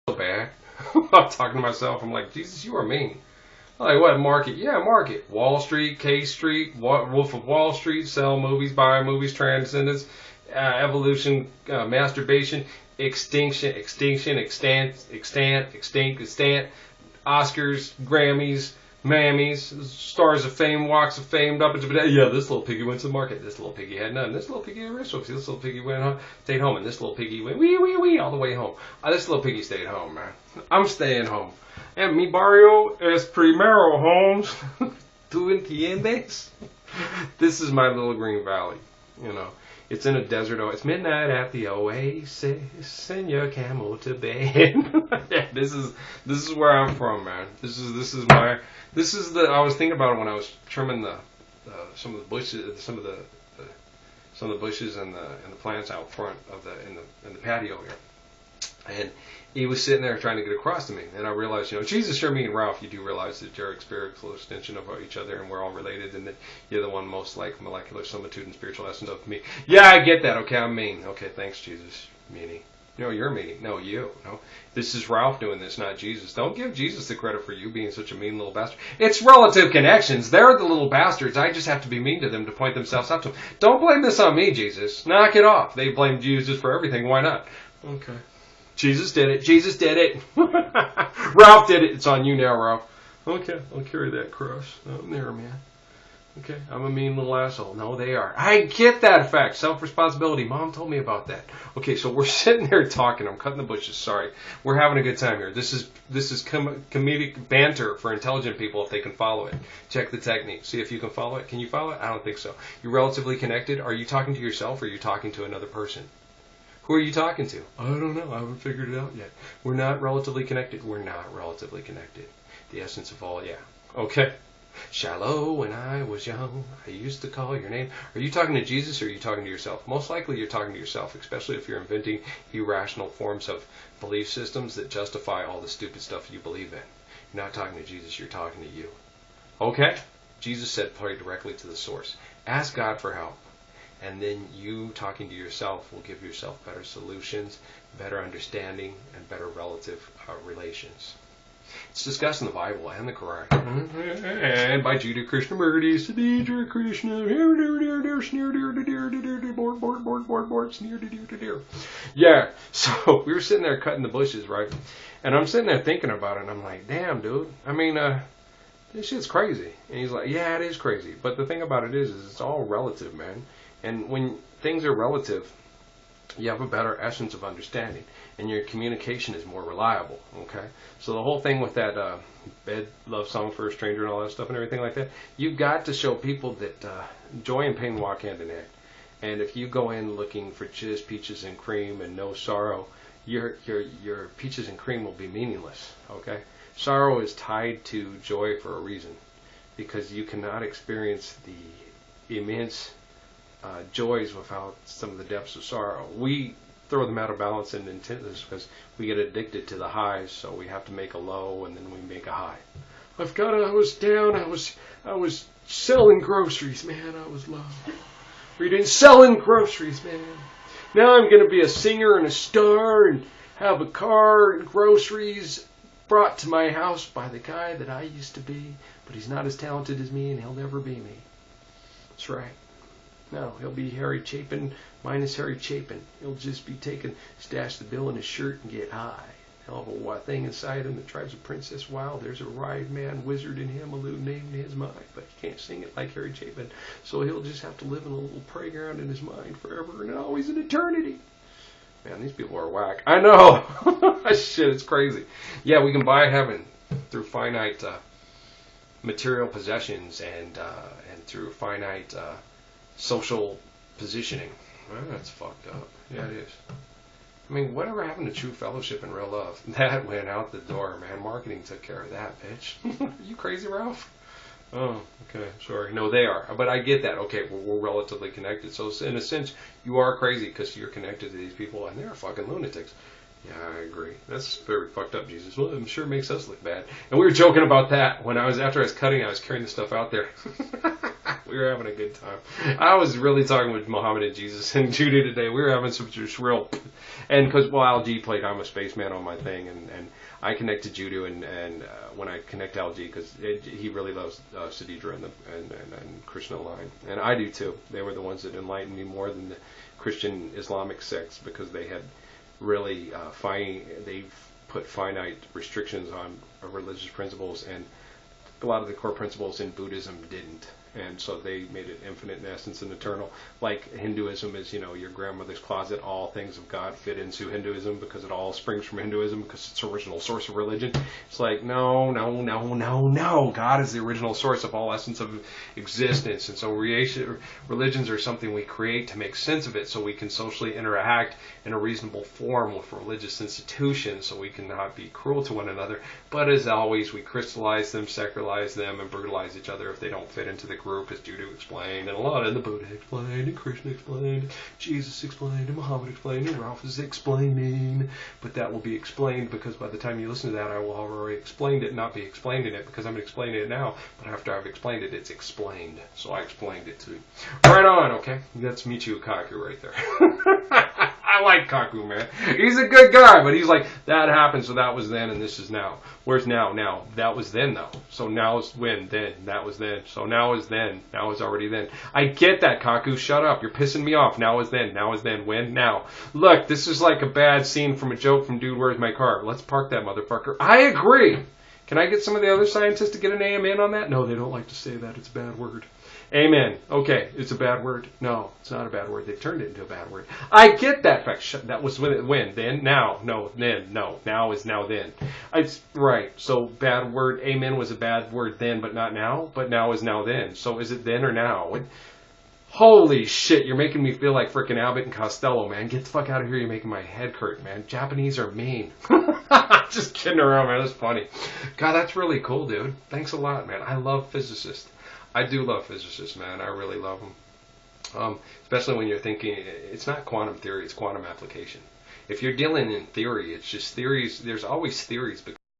so bad. I'm talking to myself. I'm like, Jesus, you are mean. I'm like, what market? Yeah, market. Wall Street, K Street, Wolf of Wall Street, sell movies, buy movies, transcendence, evolution, masturbation, extant, Oscars, Grammys, Mammys, Stars of Fame, Walks of Fame, up into yeah, this little piggy went to the market. This little piggy had none. This little piggy had wristwatch. This little piggy went home, stayed home, and this little piggy went wee wee wee all the way home. This little piggy stayed home, man. I'm staying home. And mi barrio es primero, Holmes. ¿Tú entiendes? This is my little green valley. You know, it's in a desert. It's midnight at the oasis. Send your camel to bed. Yeah, this is where I'm from, man. This is the. I was thinking about it when I was trimming some of the bushes, some of the bushes and the plants out front of in the patio here. And he was sitting there trying to get across to me, and I realized, Jesus, you're me and Ralph. You do realize that you're a spiritual extension of each other, and we're all related, and that you're the one most like molecular similitude and spiritual essence of me. Yeah, I get that. Okay, I'm mean. Okay, thanks, Jesus. Meanie. You're meanie. No, you. No, this is Ralph doing this, not Jesus. Don't give Jesus the credit for you being such a mean little bastard. It's relative connections. They're the little bastards. I just have to be mean to them to point themselves up to them. Don't blame this on me, Jesus. Knock it off. They blame Jesus for everything. Why not? Okay. Jesus did it. Jesus did it. Ralph did it. It's on you now, Ralph. Okay, I'll carry that cross. I'm there, man. Okay, I'm a mean little asshole. No, they are. I get that fact. Self-responsibility. Mom told me about that. Okay, so we're sitting there talking. I'm cutting the bushes. Sorry. We're having a good time here. This is comedic banter for intelligent people if they can follow it. Check the technique. See if you can follow it. Can you follow it? I don't think so. You're relatively connected. Are you talking to yourself or are you talking to another person? Who are you talking to? I don't know. I haven't figured it out yet. We're not relatively connected. We're not relatively connected. The essence of all, yeah. Okay. Shallow, when I was young, I used to call your name. Are you talking to Jesus or are you talking to yourself? Most likely you're talking to yourself, especially if you're inventing irrational forms of belief systems that justify all the stupid stuff you believe in. You're not talking to Jesus, you're talking to you. Okay? Jesus said pray directly to the source. Ask God for help. And then you talking to yourself will give yourself better solutions, better understanding, and better relative relations. It's discussed in the Bible and the Quran. And by Judah Krishnamurti, Siddhara Krishna, yeah, so we were sitting there cutting the bushes, right? And I'm sitting there thinking about it, and I'm like, damn, dude. I mean, this shit's crazy. And he's like, yeah, it is crazy. But the thing about it is it's all relative, man. And when things are relative, you have a better essence of understanding, and your communication is more reliable, okay? So the whole thing with that bed love song for a stranger and all that stuff and everything like that, you've got to show people that joy and pain walk hand in hand. And if you go in looking for just peaches and cream and no sorrow, your peaches and cream will be meaningless, okay? Sorrow is tied to joy for a reason, because you cannot experience the immense joys without some of the depths of sorrow. We throw them out of balance in intentness because we get addicted to the highs, so we have to make a low and then we make a high. I was down, I was selling groceries, man, I was low. Reading selling groceries, man. Now I'm going to be a singer and a star and have a car and groceries brought to my house by the guy that I used to be, but he's not as talented as me and he'll never be me. That's right. No, he'll be Harry Chapin minus Harry Chapin. He'll just be stash the bill in his shirt and get high. He'll have a thing inside him that drives a princess wild. There's a ride man wizard in him, a little name in his mind, but he can't sing it like Harry Chapin. So he'll just have to live in a little playground in his mind forever and always in eternity. Man, these people are whack. I know. Shit, it's crazy. Yeah, we can buy heaven through finite material possessions and through finite social positioning. Well, that's fucked up. Yeah, it is. I mean, whatever happened to true fellowship and real love? That went out the door, man. Marketing took care of that, bitch. Are you crazy, Ralph? Oh, okay. Sorry. No, they are. But I get that. Okay, we're relatively connected. So in a sense, you are crazy because you're connected to these people and they're fucking lunatics. Yeah, I agree. That's very fucked up, Jesus. Well, I'm sure it makes us look bad. And we were joking about that when after I was cutting, I was carrying the stuff out there. We We were having a good time. I was really talking with Muhammad and Jesus and Judy today. We were having some just real, and because LG played I'm a Spaceman on my thing, and I connect to Judo, and when I connect to LG, because he really loves Sadidra and Krishna line, and I do too. They were the ones that enlightened me more than the Christian Islamic sects, because they had really they put finite restrictions on religious principles, and a lot of the core principles in Buddhism didn't. And so they made it infinite in essence and eternal. Like Hinduism is, your grandmother's closet. All things of God fit into Hinduism because it all springs from Hinduism because it's the original source of religion. It's like, no. God is the original source of all essence of existence. And so religions are something we create to make sense of it so we can socially interact in a reasonable form with religious institutions so we can not be cruel to one another. But as always, we crystallize them, secularize them, and brutalize each other if they don't fit into the group, as Judo explained, and a lot of the Buddha explained, and Krishna explained, Jesus explained, and Muhammad explained, and Ralph is explaining. But that will be explained because by the time you listen to that, I will have already explained it, not be explaining it, because I'm explaining it now. But after I've explained it, it's explained. So I explained it to you. Right on, okay? That's Michio Kaku right there. I like Kaku, man. He's a good guy, but he's like, that happened, so that was then, and this is now. Where's now? Now. That was then, though. So now is when, then. That was then. So now is then. Now is already then. I get that, Kaku. Shut up. You're pissing me off. Now is then. Now is then. When? Now. Look, this is like a bad scene from a joke from Dude, Where's My Car? Let's park that motherfucker. I agree. Can I get some of the other scientists to get an amen on that? No, they don't like to say that. It's a bad word. Amen. Okay, it's a bad word. No, it's not a bad word. They turned it into a bad word. I get that fact. That was when, then, now, no, then, no. Now is now, then. It's right. So bad word. Amen was a bad word then, but not now. But now is now, then. So is it then or now? Holy shit! You're making me feel like frickin' Abbott and Costello, man. Get the fuck out of here. You're making my head hurt, man. Japanese are mean. Just kidding around, man. That's funny. God, that's really cool, dude. Thanks a lot, man. I love physicists. I do love physicists, man. I really love them. Especially when you're thinking, it's not quantum theory, it's quantum application. If you're dealing in theory, it's just theories. There's always theories.